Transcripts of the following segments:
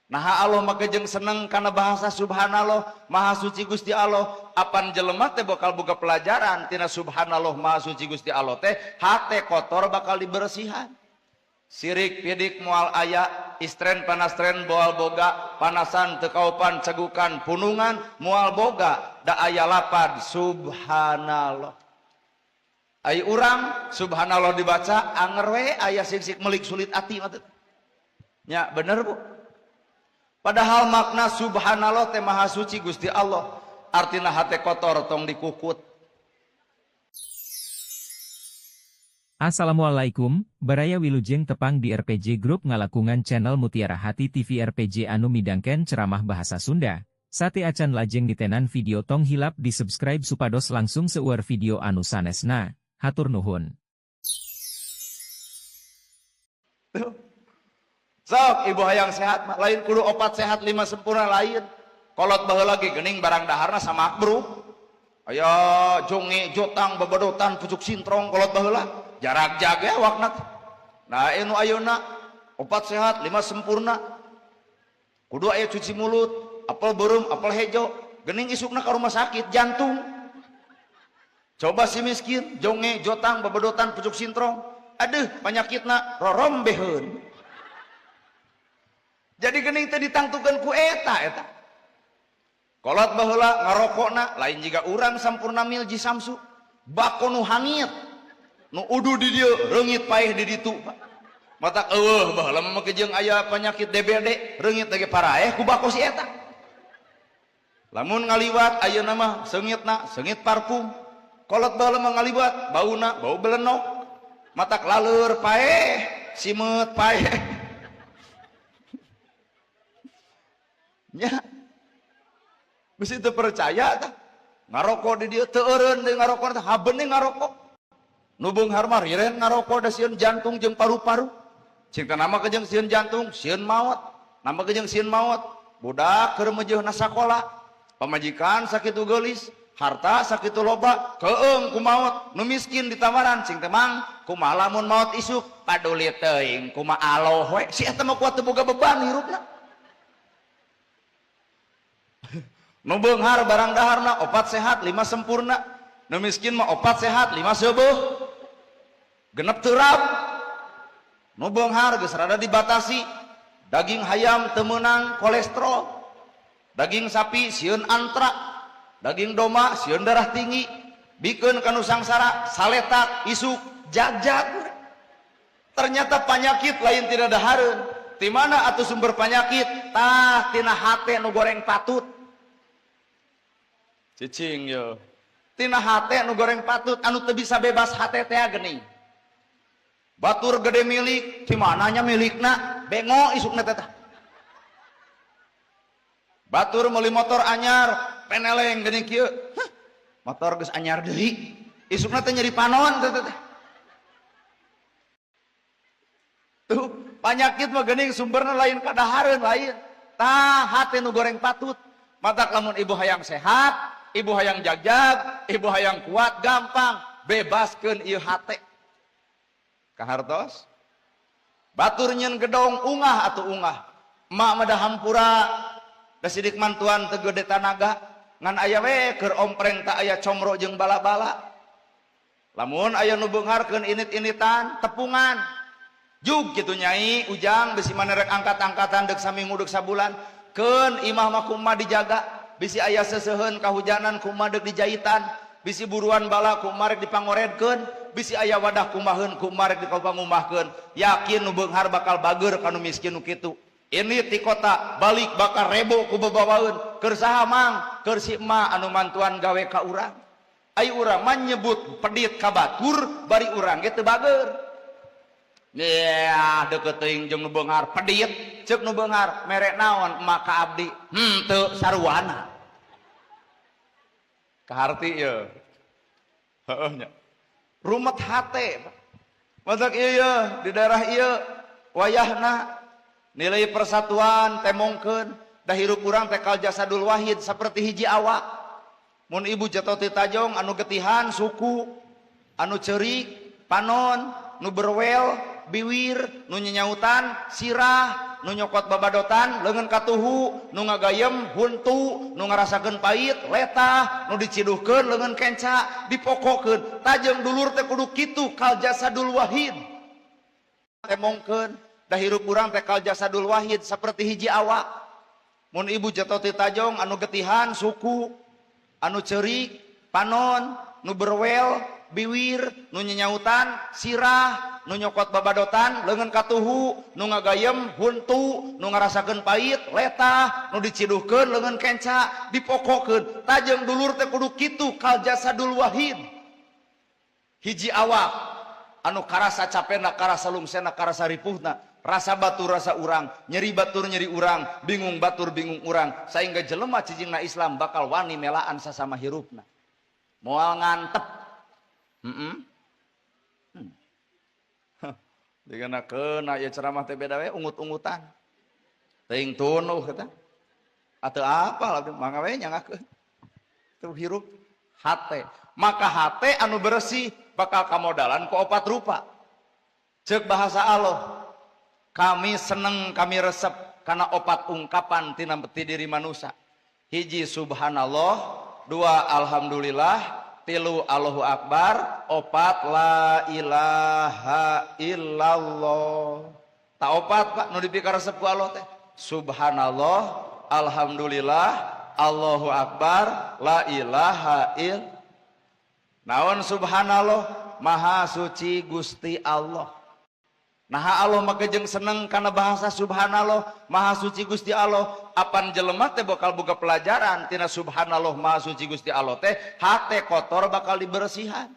Nah Allah maka jeung seneng karena bahasa subhanallah maha suci Gusti Allah. Apan jelema teh bakal boga pelajaran tina subhanallah maha suci Gusti Allah teh hate kotor bakal dibersihan. Sirik pidik moal aya, istren panastren boal boga, panasan tekaupan cegukan punungan moal boga, da aya lapad subhanallah. Ai urang subhanallah dibaca anger we aya sik-sik melik sulit ati mah teh. Nya bener Bu. Padahal makna subhanallah teh maha suci Gusti Allah. Artina hate kotor tong dikukut. Assalamualaikum, baraya wilujeng tepang di RPG Group ngalakungan channel Mutiara Hati TV RPG anu midangken ceramah bahasa Sunda. Sate acan lajeng ditenan video tong hilap di subscribe supados langsung seueur video anu sanesna. Hatur nuhun. Sok ibu hayang sehat lain kudu opat sehat 5 sempurna lain. Kolot baheula lagi geuning barang daharna sama bro. Aya jonge jotang babadotan pucuk sintrong kolot baheula. Jarak jaga wakna. Nah anu ayeuna opat sehat 5 sempurna. Kudu aya cuci mulut, apel beureum, apel hejo, geuning isukna ka rumah sakit jantung. Coba si miskin, jonge, jotang, babadotan, pucuk sintrong. Aduh, penyakitna rorombeheun. Jadi geuning teh ditangtukeun ku eta. Kolot baheula ngarokokna lain jiga urang sampurna milji samsu. Bako nu hangit. Nu udu di dieu reungit paeh di ditu. Matak eueuh baheula mah kejeung aya penyakit DBD, reungit lagi paraeh ku bako si eta. Lamun ngaliwat ayeuna mah seungitna seungit parfum. Kolot baheula mah ngaliwat bauna bau belenok. Matak laleur paeh, simeut paeh. Nya geus teu percaya tah. Ngarokok di dieu teu eureun deui ngarokok teh habeun ngarokok. Nu beunghar mah riren ngarokok da sieun jantung jeung paru-paru. Cing teh nama kejeung sieun jantung, sieun maot. Nama kejeung sieun maot, budak keur meujeunna sakola. Pamajikan sakitu geulis, harta sakitu loba, keung ku maot. Nu miskin ditamaran cing teh mang kumaha lamun maot isuk, paduli teuing kumaha aloh we. Si eta mah kuat teu boga beban hirupna. Nu beunghar barang daharna opat sehat 5 sempurna. Nu miskin mah opat sehat 5 seueuh. Genep teurap. Nu beunghar geus rada dibatasi. Daging hayam teu meunang kolesterol. Daging sapi sieun antrak. Daging domba sieun darah tinggi. Bikeun ka nu sangsara saletak, isuk, jagjag. Ternyata penyakit lain tidak dahareun. Ti mana atuh sumber penyakit? Tah tina hate nu goreng patut. Cicing yo. Tina hate nu goreng patut anu teu bisa bebas hate teh geuning. Batur gede milik, di mananya milikna? Bengo isukna teh. Batur meuli motor anyar, peneleng geuning kieu. Motor geus anyar deui. Isukna teh nyeri panon teh. Tuh, penyakit mah geuning sumberna lain kadahareun lain. Tah hate nu goreng patut. Matak lamun ibu hayang sehat, ibu hayang jagjag, ibu hayang kuat gampang bebaskeun ieu hate. Kahartos batur nyeun gedong ungah atuh ungah. Emak mah da hampura da sidik mantuan teu gede tanaga ngan aya we keur ompreng tak aya comro jeung bala-bala. Lamun aya nu beungharkeun init-initan tepungan jug kitu nyai ujang bisi manerek angkat-angkatan deuk saminggu deuk sabulan keun imah mah kumaha dijaga. Bisi aya seseuheun kahujanan kumaha deuk dijahitan, bisi buruan bala kumaha rek dipangoredkeun, bisi aya wadah kumaheun kumaha rek dipangumahkeun. Yakin nu beunghar bakal bageur ka nu miskin nu kitu. Ini ti kota balik bakal rebo ku babawaeun. Keur saha mang? Keur si emak anu mantuan gawe ka urang. Ai urang mah nyebut pedit ka batur bari urang ge teu bageur. Ya deukeut teuing jeung nu beunghar pedit. Ceuk nu beunghar mere naon emak ka abdi? Teu sarwana. Kaharti ieu. Heeh nya. Rumet hate. Matak ieu di daerah ieu wayahna nilai persatuan temongkeun da hirup urang teh kal jasadul wahid saperti hiji awak. Mun ibu jatuh ti tajong anu getihan suku, anu ceurik, panon, nu berwel, biwir, nu nyanyautan, sirah, nu nyokot babadotan leungeun katuhu, nu ngagayem huntu, nu ngarasakeun pait letah, nu diciduhkeun leungeun kenca, dipokokeun. Tajeng dulur teh kudu kitu kal jasadul wahid. Temongkeun da hirup urang teh kal jasadul wahid saperti hiji awak. Mun ibu jatuh ti tajong anu getihan suku, anu ceurik panon, nu berwel biwir, nu nyenyautan sirah, nu nyokot babadotan leungeun katuhu, nu ngagayem huntu, nu ngarasakeun pait letah, nu diciduhkeun leungeun kenca, dipokokeun. Tajeng dulur teh kudu kitu kal jasadul wahid. Hiji awak anu karasa capena, karasa lungsena, karasa ripuhna, rasa batur rasa urang, nyeri batur nyeri urang, bingung batur bingung urang, saingga jelema cicingna Islam bakal wani melaan sasama hirupna. Moal ngantep. Dikenakeun aya ceramah teh beda we ungut-ungutan. Teuing tunuh eta. Ateu apa lah mangga we nyangakeun. Teu hirup hate. Maka hate anu bersih bakal kamodalan ku opat rupa. Ceuk bahasa Allah. Kami seneng kami resep karena opat ungkapan tina beti diri manusia. Hiji subhanallah, dua alhamdulillah, tilu Allahu Akbar, opat la ilaha illallah. Tak opat Pak nu dipikar resep ku Allah teh. Subhanallah, alhamdulillah, Allahu Akbar, la ilaha illallah. Naon subhanallah, maha suci Gusti Allah. Nah Allah maka jeung seneng karena bahasa subhanallah, maha suci Gusti Allah. Apan jelema teh bakal boga pelajaran tina subhanallah maha suci Gusti Allah teh hate kotor bakal dibersihan.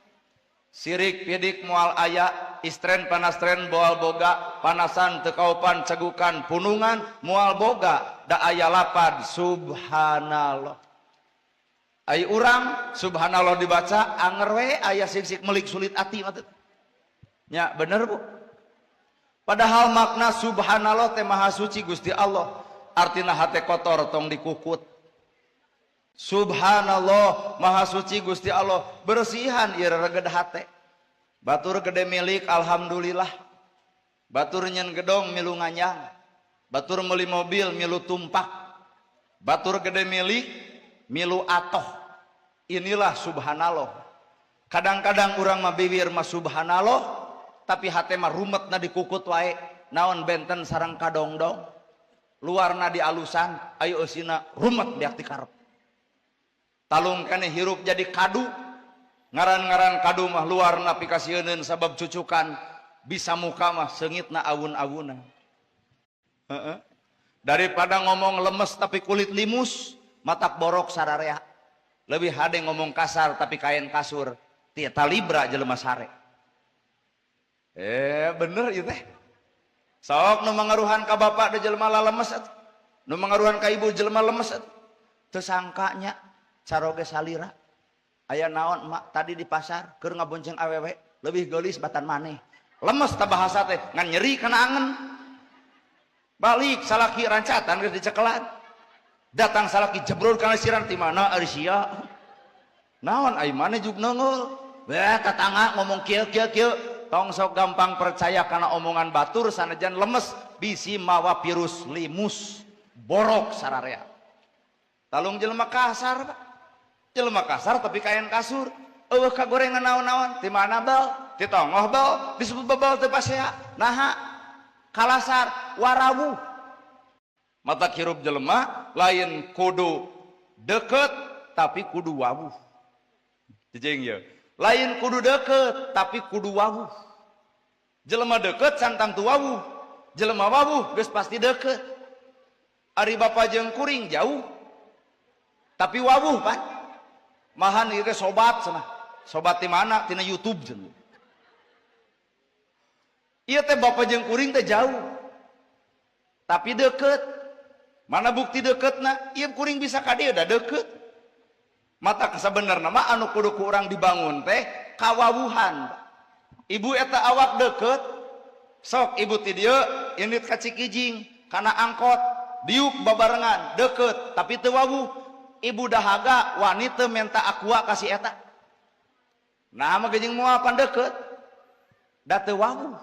Sirik pidik moal aya, istren panastren boal boga, panasan teu kaupan cegukan punungan moal boga, da aya lapad subhanallah. Ai urang subhanallah dibaca anger we aya sik-sik melik sulit ati mah teh. Nya bener Bu. Padahal makna subhanallah teh maha suci Gusti Allah. Artina hate kotor tong dikukut. Subhanallah maha suci Gusti Allah. Bersihan ieu reged hate. Batur gede milik alhamdulillah. Batur nyen gedong milu nganyang. Batur meuli mobil milu tumpak. Batur gede milik milu atoh. Inilah subhanallah. Kadang-kadang urang mah bibir mah subhanallah, tapi hate mah rumetna dikukut wae. Naon benten sareng kadongdong, luarna dialusan, ayo eusina rumet beak ti karep. Talung kene hirup jadi kadu, ngaran-ngaran kadu mah luarna pikasieun sabab cucukan, bisa muka mah seungitna awun-awuna. Daripada ngomong lemes tapi kulit limus, matak borok sararea. Lebih hade ngomong kasar tapi kain kasur, tieta libra jelema sare. Bener ieu teh. Sok nu mangaruhan ka bapak da jelema lalemes atuh. Nu mangaruhan ka ibu jelema lemes atuh. Teu sangkanya caroge salira. Aya naon emak tadi di pasar keur ngabonceng awewe, lebih geulis batan maneh. Lemes ta bahasa teh, ngan nyeri kana angen. Balik salaki rancatan geus dicekelan. Datang salaki jebrol kana siran ti mana ari sia. Naon ai maneh juk neungeul. Beh tatangga ngomong kieu. Tong sok gampang percaya karena omongan batur sanajan lemes bisi mawa virus limus borok sararea. Talung jelema kasar Pak. Jelema kasar tapi kain kasur. Eueuh kagorengan naon-naon ti mana bal? Ti tongoh bal disebut bebal teu pasea. Naha? Kalasar warawu. Mata hirup jelema lain kudu deket tapi kudu wawuh. Jejeng ya. Lain kudu deket tapi kudu wawuh. Jelema deket santang tu wawuh. Jelema wawuh geus pasti deket. Ari bapa jeung kuring jauh. Tapi wawuh Pak. Mahan ieu sobat cenah. Sobat di mana? Tina YouTube cenah. Ieu teh bapa jeung kuring teh jauh. Tapi deket. Mana bukti deketna? Ieu kuring bisa ka dieu da deket. Mata kasabenerna mah anu kudu ku urang dibangun teh kawawuhan. Ibu eta awak deket, sok ibu ti dieu indit ka Cikijing kana angkot, diuk babarengan deket tapi teu wawuh. Ibu dahaga wani teu menta aqua ka si eta. Nah mah geuning moal pan deket. Da teu wawuh.